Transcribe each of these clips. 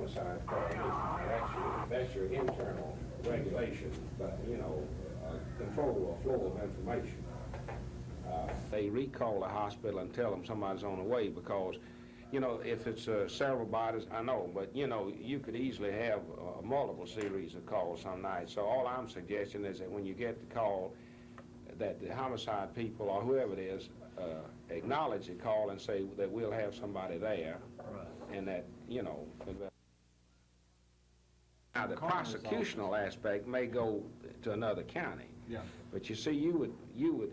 homicide prohibition. That's your internal regulation, but control a flow of information. They recall the hospital and tell them somebody's on the way because, if it's several bodies, I know, but you could easily have multiple series of calls some nights. So all I'm suggesting is that when you get the call, that the homicide people or whoever it is acknowledge the call and say that we'll have somebody there, right. And that now the prosecutional aspect may go to another county. Yeah. But you see, you would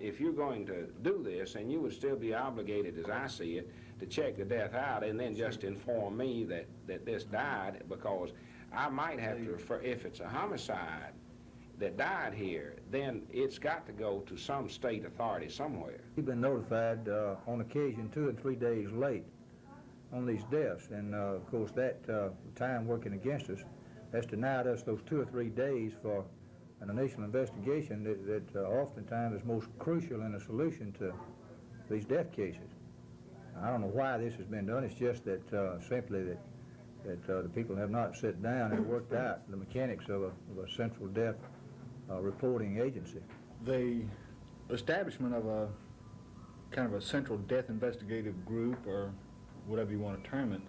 if you're going to do this, and you would still be obligated, as I see it, to check the death out and then just inform me that this died, because I might have to refer, if it's a homicide that died here, then it's got to go to some state authority somewhere. We've been notified on occasion 2 and 3 days late on these deaths, and of course that time working against us has denied us those 2 or 3 days for an initial investigation that oftentimes is most crucial in a solution to these death cases. I don't know why this has been done. It's just that simply that the people have not sat down and worked out the mechanics of a central death reporting agency. The establishment of a kind of a central death investigative group, or whatever you want to term it,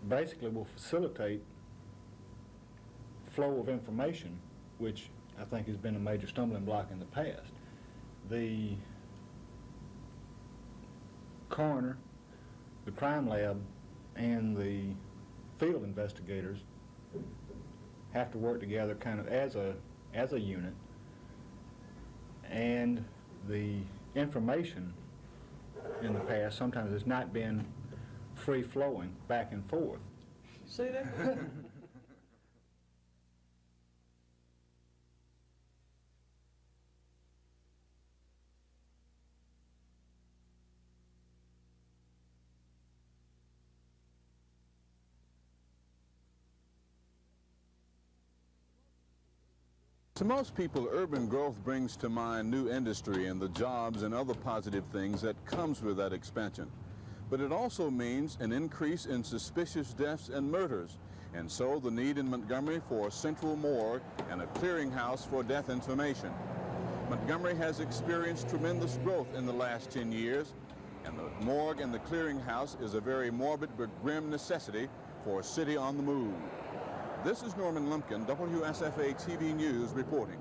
basically will facilitate flow of information, which I think has been a major stumbling block in the past. The coroner, the crime lab, and the field investigators have to work together kind of as a unit, and the information in the past sometimes has not been free-flowing back and forth. See that? To most people, urban growth brings to mind new industry and the jobs and other positive things that comes with that expansion. But it also means an increase in suspicious deaths and murders, and so the need in Montgomery for a central morgue and a clearinghouse for death information. Montgomery has experienced tremendous growth in the last 10 years, and the morgue and the clearinghouse is a very morbid but grim necessity for a city on the move. This is Norman Lumpkin, WSFA TV News reporting.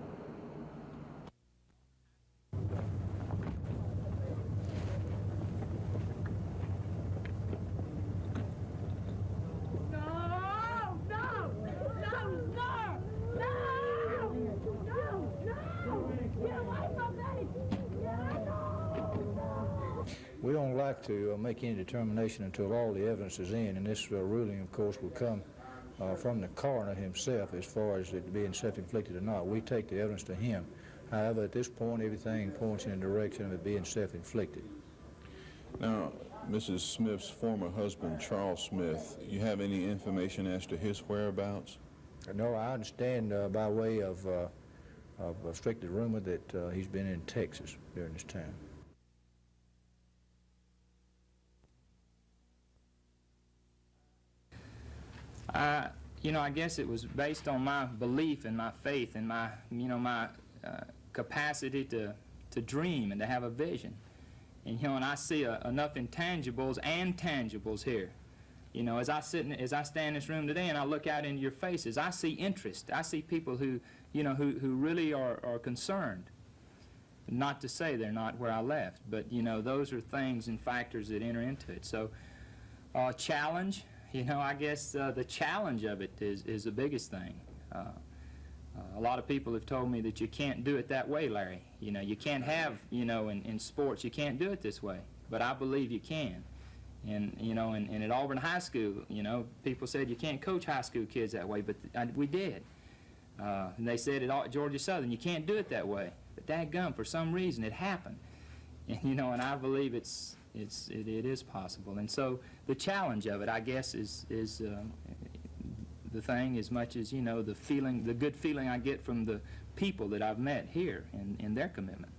We don't like to make any determination until all the evidence is in, and this ruling, of course, will come from the coroner himself as far as it being self-inflicted or not. We take the evidence to him. However, at this point, everything points in the direction of it being self-inflicted. Now, Mrs. Smith's former husband, Charles Smith, you have any information as to his whereabouts? No, I understand by way of a strictly rumor that he's been in Texas during this time. I guess it was based on my belief and my faith and my, my capacity to dream and to have a vision. And, and I see enough intangibles and tangibles here. As I stand in this room today and I look out into your faces, I see interest. I see people who, who really are concerned. Not to say they're not where I left, but, those are things and factors that enter into it. So, challenge. I guess the challenge of it is the biggest thing. A lot of people have told me that you can't do it that way, Larry. You can't have, in sports, you can't do it this way. But I believe you can. And, and at Auburn High School, people said you can't coach high school kids that way, but we did. And they said at Georgia Southern, you can't do it that way. But dadgum, for some reason, it happened. And, and I believe it is possible. And so the challenge of it, I guess, is the thing, as much as, the feeling, the good feeling I get from the people that I've met here and their commitment.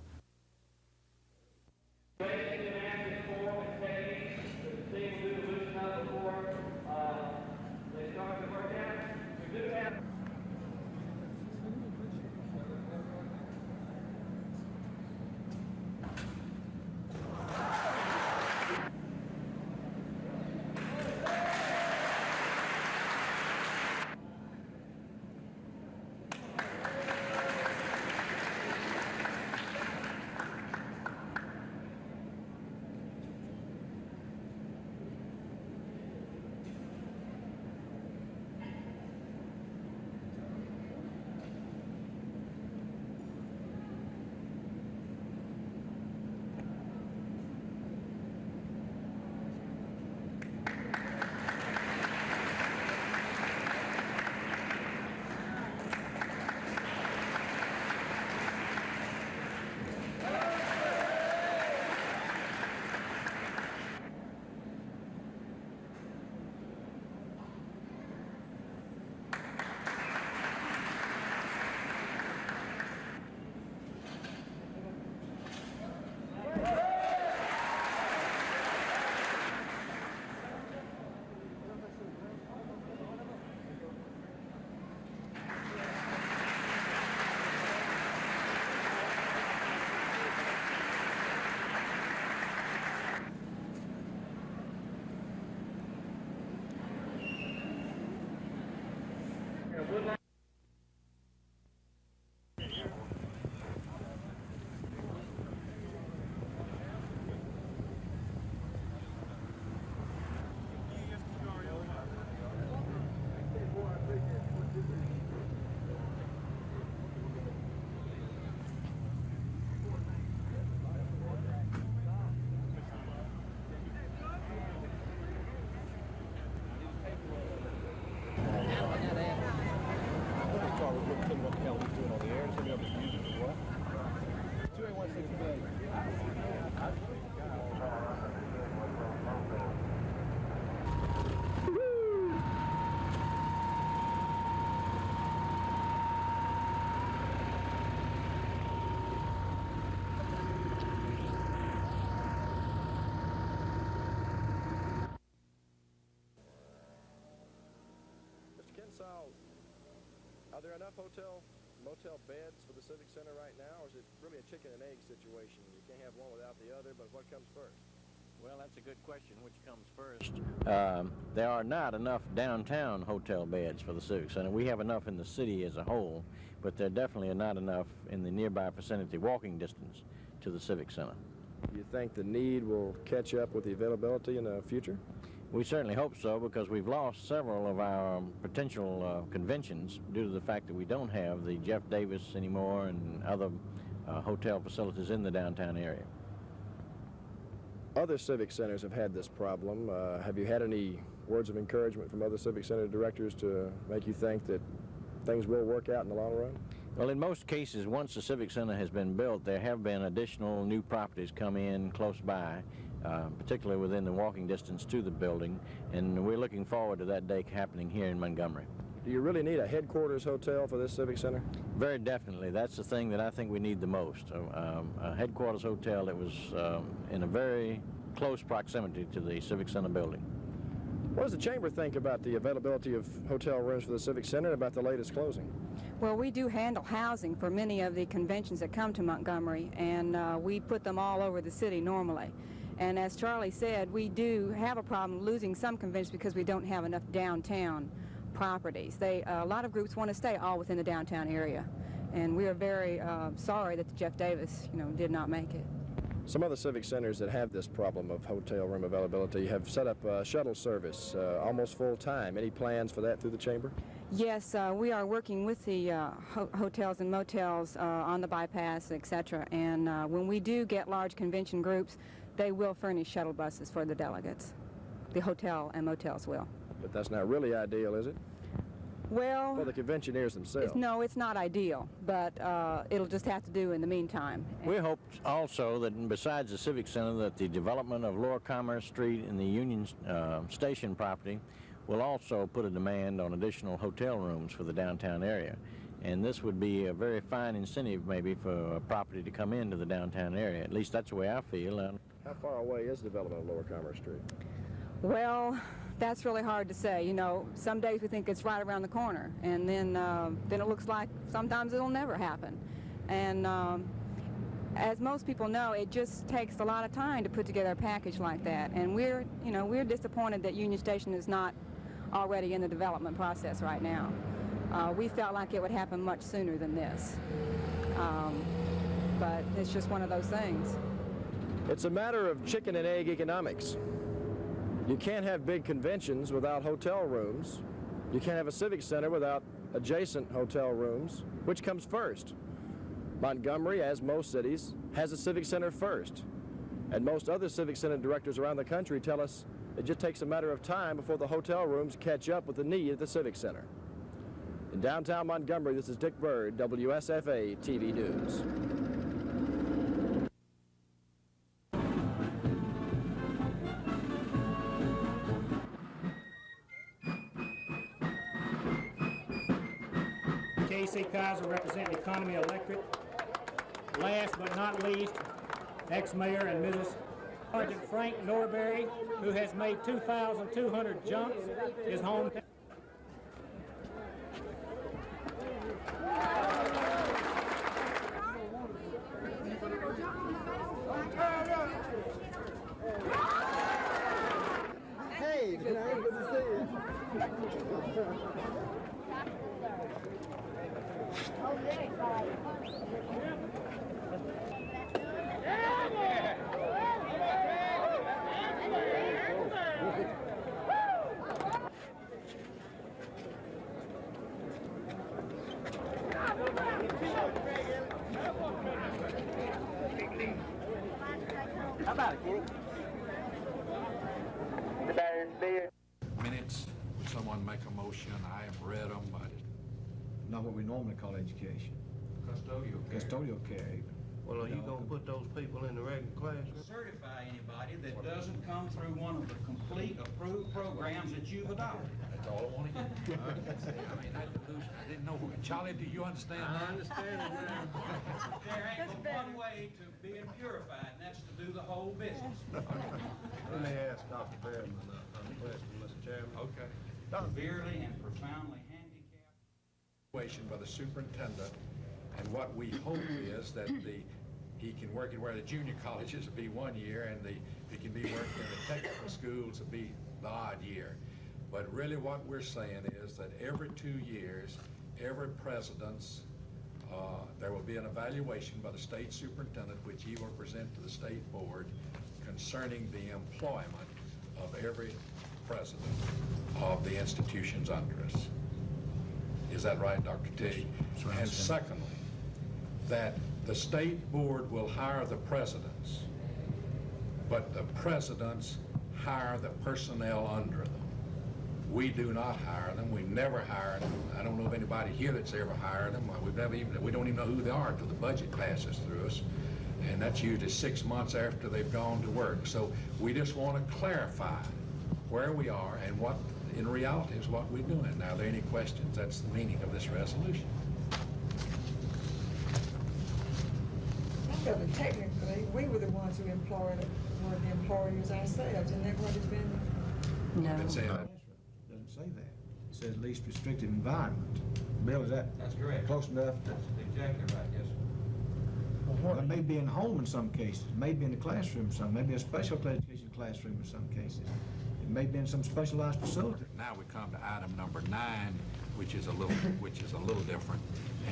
Are there enough motel beds for the Civic Center right now, or is it really a chicken and egg situation? You can't have one without the other, but what comes first? Well, that's a good question. Which comes first? There are not enough downtown hotel beds for the Civic Center. We have enough in the city as a whole, but there definitely are not enough in the nearby vicinity, walking distance to the Civic Center. Do you think the need will catch up with the availability in the future? We certainly hope so, because we've lost several of our potential conventions due to the fact that we don't have the Jeff Davis anymore and other hotel facilities in the downtown area. Other Civic Centers have had this problem. Have you had any words of encouragement from other Civic Center directors to make you think that things will work out in the long run? Well, in most cases, once the Civic Center has been built, there have been additional new properties come in close by, particularly within the walking distance to the building, and we're looking forward to that day happening here in Montgomery. Do you really need a headquarters hotel for this Civic Center? Very definitely. That's the thing that I think we need the most. A headquarters hotel that was in a very close proximity to the Civic Center building. What does the Chamber think about the availability of hotel rooms for the Civic Center and about the latest closing? Well, we do handle housing for many of the conventions that come to Montgomery, and we put them all over the city normally. And as Charlie said, we do have a problem losing some conventions because we don't have enough downtown properties. A lot of groups want to stay all within the downtown area, and we are very sorry that the Jeff Davis, did not make it. Some other civic centers that have this problem of hotel room availability have set up a shuttle service almost full time. Any plans for that through the Chamber? Yes, we are working with the hotels and motels on the bypass, etc. And when we do get large convention groups, they will furnish shuttle buses for the delegates. The hotel and motels will. But that's not really ideal, is it? Well, for the conventioneers themselves. No, it's not ideal, but it'll just have to do in the meantime. We hope also that besides the Civic Center, that the development of Lower Commerce Street and the Union Station property will also put a demand on additional hotel rooms for the downtown area. And this would be a very fine incentive maybe for a property to come into the downtown area. At least that's the way I feel. How far away is the development of Lower Commerce Street? Well, that's really hard to say. Some days we think it's right around the corner, and then it looks like sometimes it'll never happen. And as most people know, it just takes a lot of time to put together a package like that. And we're disappointed that Union Station is not already in the development process right now. We felt like it would happen much sooner than this. But it's just one of those things. It's a matter of chicken and egg economics. You can't have big conventions without hotel rooms. You can't have a civic center without adjacent hotel rooms. Which comes first? Montgomery, as most cities, has a civic center first. And most other civic center directors around the country tell us it just takes a matter of time before the hotel rooms catch up with the need at the civic center. In downtown Montgomery, this is Dick Bird, WSFA TV News. K.C. Kaiser, representing Economy Electric. Last but not least, ex-mayor and Mrs. Sergeant Frank Norberry, who has made 2,200 jumps, is home. Hey, good to see you. Minutes, would someone make a motion? I have read them, but Not what we normally call education. custodial care. Custodial care even. Well, are you gonna put those people in the regular classroom? Certify anybody that doesn't come through one of the complete approved programs that you've adopted. That's all I want to hear. I mean, I didn't know. Charlie, do you understand that? I understand it now. There ain't but one way to being purified, and that's to do the whole business. Let me ask Dr. Behrman a question, Mr. Chairman. Okay. Severely and profoundly handicapped. Evaluation by the superintendent, and what we hope is that he can work it where the junior colleges will be 1 year, and he can be working in the technical schools will be the odd year. But really what we're saying is that every 2 years, every president's, there will be an evaluation by the state superintendent, which he will present to the state board concerning the employment of every president of the institutions under us. Is that right, Dr. T? And secondly, that the state board will hire the presidents, but the presidents hire the personnel under them. We do not hire them. We never hire them. I don't know of anybody here that's ever hired them. We don't even know who they are until the budget passes through us. And that's usually 6 months after they've gone to work. So we just want to clarify where we are and what, in reality, is what we're doing. Now, are there any questions? That's the meaning of this resolution. But technically, we were the ones who were the employers ourselves, and that what has been. No. Didn't say that. Doesn't say that. It says least restrictive environment. Bill, is that That's correct. close enough? That's exactly right, yes, sir. Well, it may be in home in some cases, maybe in the classroom some, maybe a special education classroom in some cases. It may be in some specialized facility. Now we come to item number 9, which is a little different.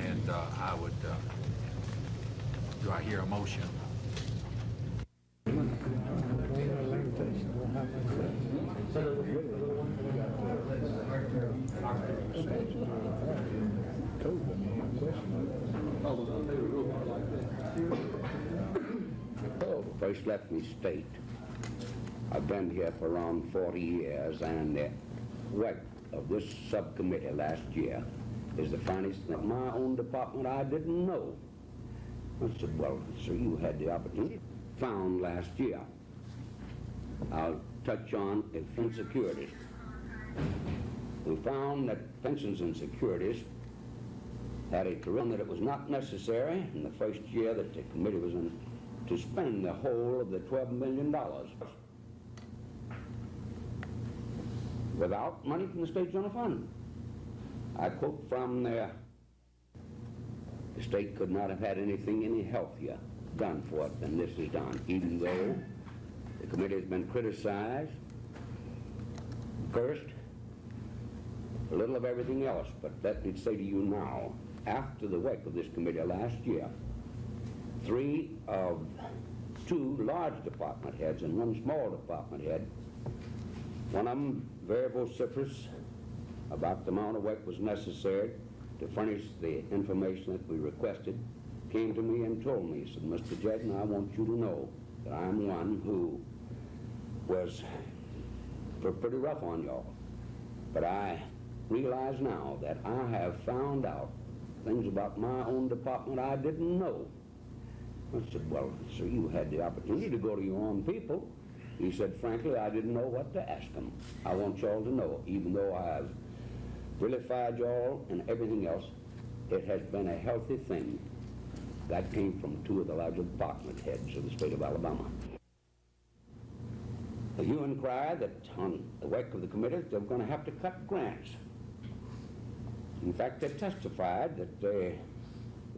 And I would, do I hear a motion? First let me state, I've been here for around 40 years, and the work of this subcommittee last year is the finest thing. My own department I didn't know. I said, well, sir, you had the opportunity. Found last year. I'll touch on insecurities. We found that pensions and securities had a curriculum that it was not necessary in the first year that the committee was in to spend the whole of the $12 million without money from the state general fund. I quote from there, the state could not have had anything any healthier done for it than this is done, even though the committee has been criticized, cursed, a little of everything else. But let me say to you now, after the work of this committee last year, 2 large department heads and 1 small department head, one of them very vociferous about the amount of work was necessary to furnish the information that we requested, came to me and told me, he said, Mr. Jedden, I want you to know that I'm one who was pretty rough on y'all. But I realize now that I have found out things about my own department I didn't know. I said, well, sir, you had the opportunity to go to your own people. He said, frankly, I didn't know what to ask them. I want y'all to know, even though I have vilified y'all and everything else, it has been a healthy thing. That came from 2 of the larger department heads of the state of Alabama. The hue and cry that on the work of the committee, they're going to have to cut grants. In fact, they testified that they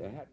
had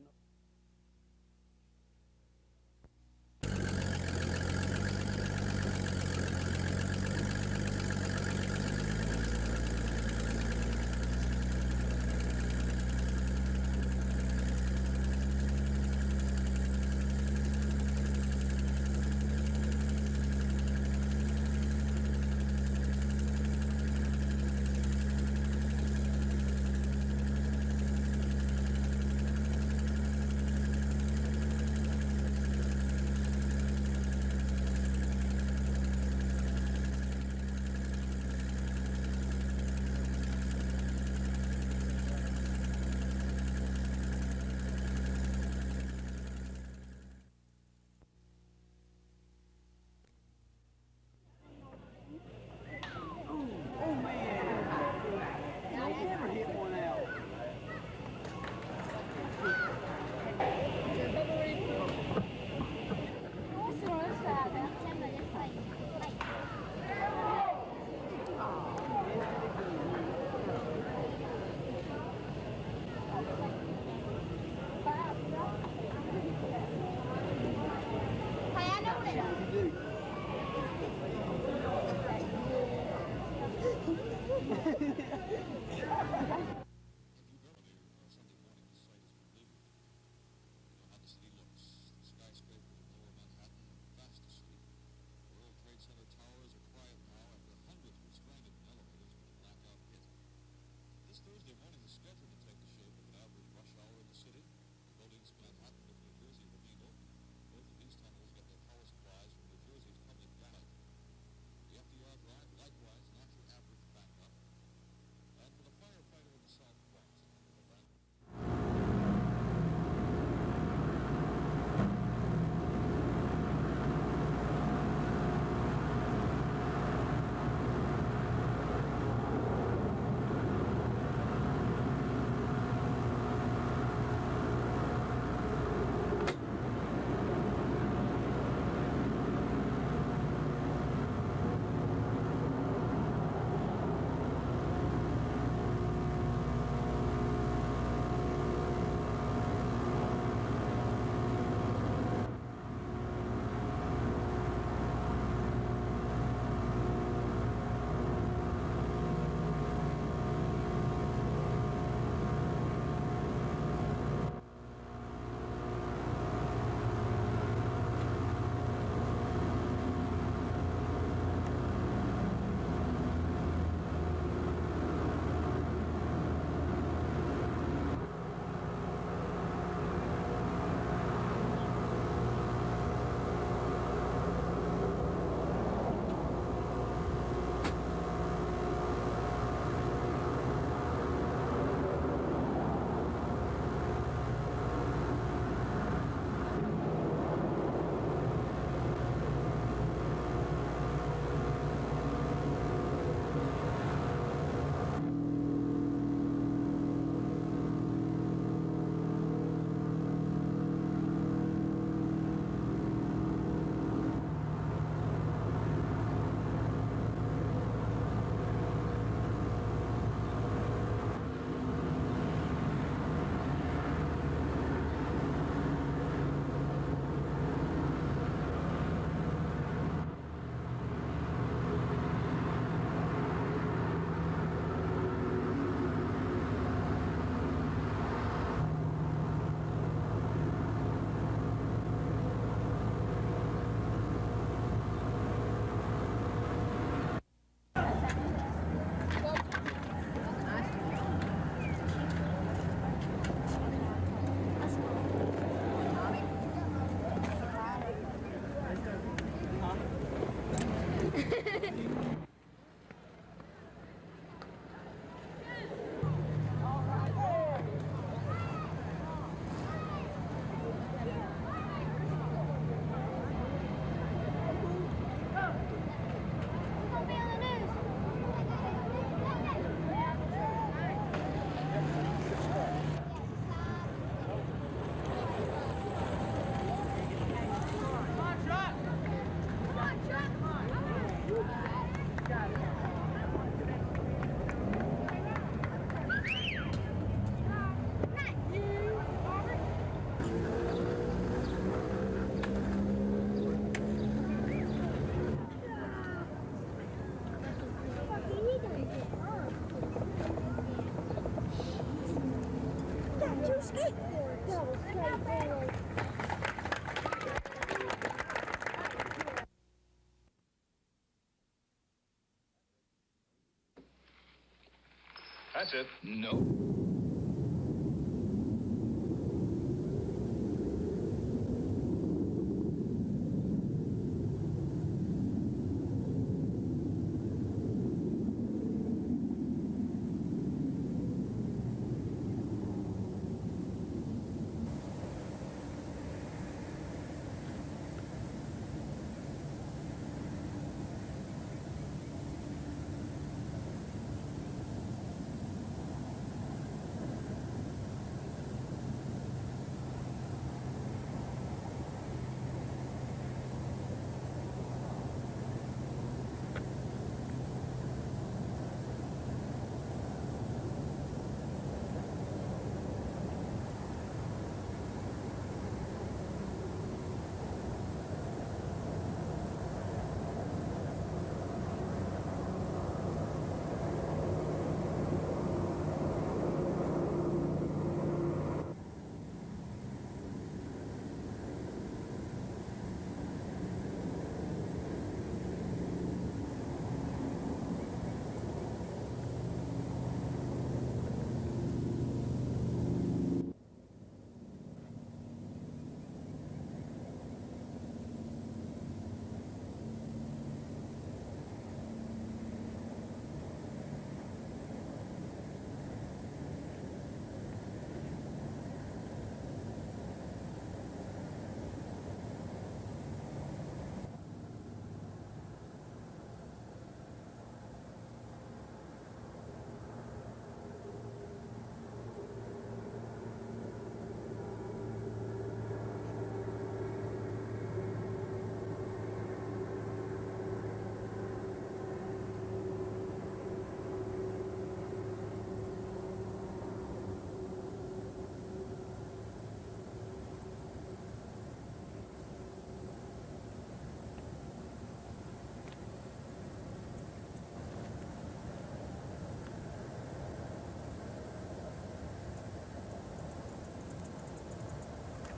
That's it. No.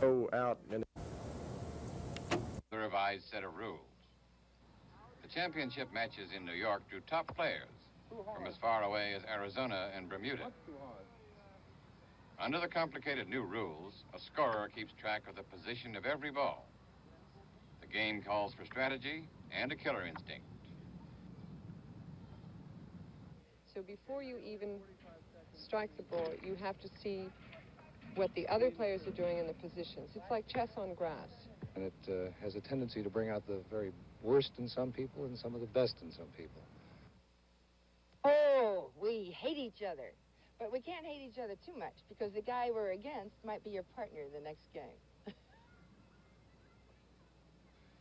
Go out and The revised set of rules. The championship matches in New York drew top players from as far away as Arizona and Bermuda. Under the complicated new rules, a scorer keeps track of the position of every ball. The game calls for strategy and a killer instinct. So before you even strike the ball, you have to see what the other players are doing in the positions. It's like chess on grass. And it has a tendency to bring out the very worst in some people and some of the best in some people. Oh, we hate each other. But we can't hate each other too much because the guy we're against might be your partner in the next game.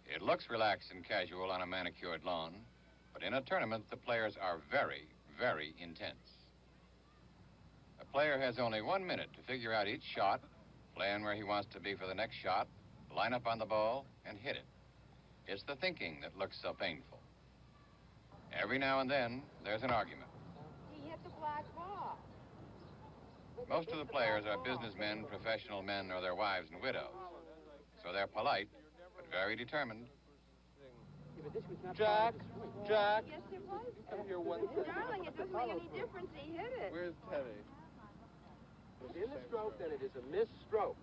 It looks relaxed and casual on a manicured lawn, but in a tournament, the players are very, very intense. A player has only 1 minute to figure out each shot, plan where he wants to be for the next shot, line up on the ball, and hit it. It's the thinking that looks so painful. Every now and then, there's an argument. He hit the black ball. Most of the players are businessmen, professional men, or their wives and widows. So they're polite, but very determined. Jack, Jack. Yes, it was. Come here one second. Darling, it doesn't make any difference. He hit it. Where's Teddy? It's in the stroke, then it is a missed stroke.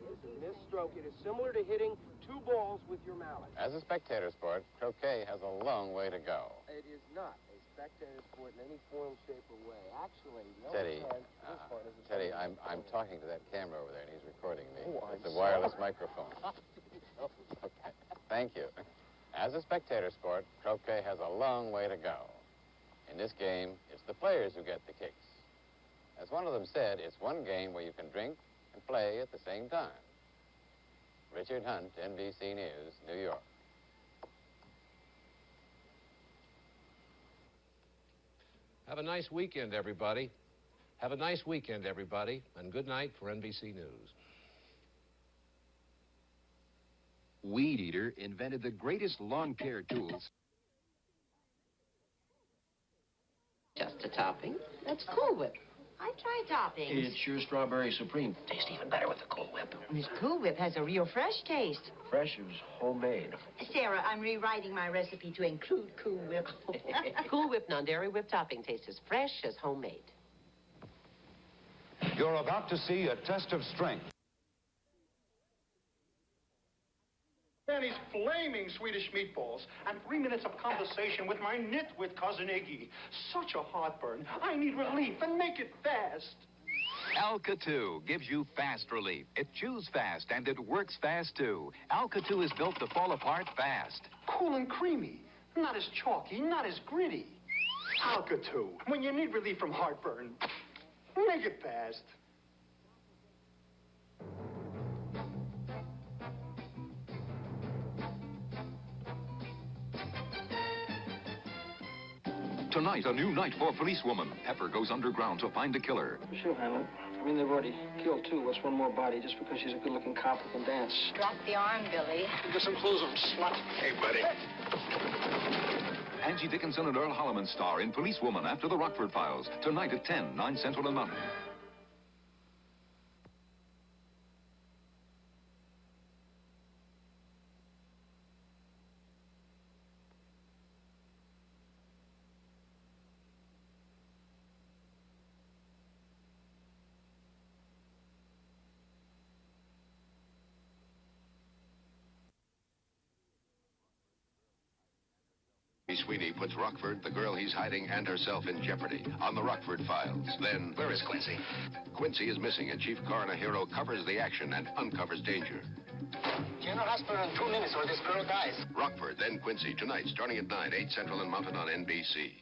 It is a missed stroke. It is similar to hitting two balls with your mallet. As a spectator sport, croquet has a long way to go. It is not a spectator sport in any form, shape, or way. Actually, no Teddy, offense, this part is a Teddy, I'm talking to that camera over there, and he's recording me. It's a wireless microphone. Okay, thank you. As a spectator sport, croquet has a long way to go. In this game, it's the players who get the kicks. As one of them said, it's one game where you can drink and play at the same time. Richard Hunt, NBC News, New York. Have a nice weekend, everybody. Have a nice weekend, everybody, and good night for NBC News. Weed Eater invented the greatest lawn care tools. Just a topping. That's Cool Whip. I've tried toppings. It's your strawberry supreme. Tastes even better with the Cool Whip. This Cool Whip has a real fresh taste. Fresh is homemade. Sarah, I'm rewriting my recipe to include Cool Whip. Cool Whip non-dairy whipped topping tastes as fresh as homemade. You're about to see a test of strength. Danny's flaming Swedish meatballs and 3 minutes of conversation with my nitwit cousin Iggy. Such a heartburn. I need relief, and make it fast. Alka-2 gives you fast relief. It chews fast and it works fast too. Alka-2 is built to fall apart fast. Cool and creamy. Not as chalky, not as gritty. Alka-2. When you need relief from heartburn, make it fast. Tonight, a new night for policewoman. Pepper goes underground to find a killer. She'll handle it. I mean, they've already killed two. What's one more body just because she's a good-looking cop who can dance? Drop the arm, Billy. Get some clothes on, slut. Hey, buddy. Angie Dickinson and Earl Holliman star in Policewoman after the Rockford Files. Tonight at 10, 9 Central and Mountain. Sweeney puts Rockford, the girl he's hiding, and herself in jeopardy on the Rockford Files. Then, where is Quincy? Quincy is missing, and Chief Coroner Hero covers the action and uncovers danger. General Hospital in 2 minutes or this girl dies. Rockford, then Quincy, tonight, starting at 9, 8 Central and Mountain on NBC.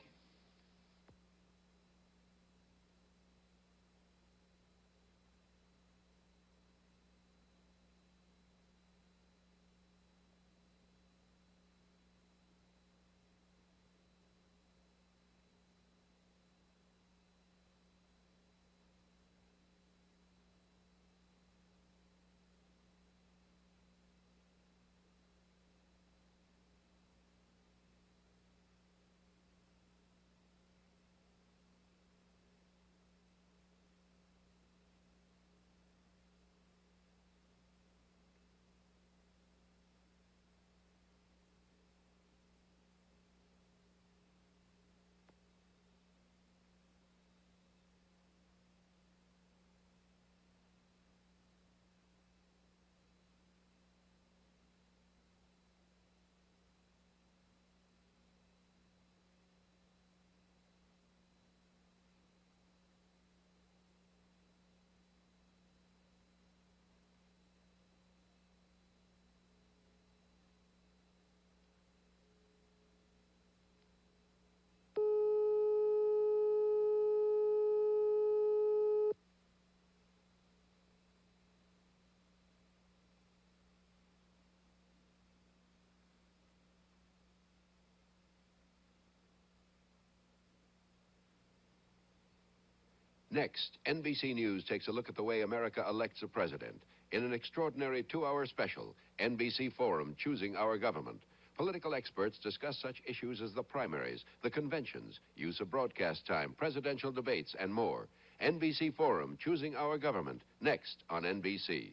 Next, NBC News takes a look at the way America elects a president. In an extraordinary 2-hour special, NBC Forum Choosing Our Government, political experts discuss such issues as the primaries, the conventions, use of broadcast time, presidential debates, and more. NBC Forum Choosing Our Government, next on NBC.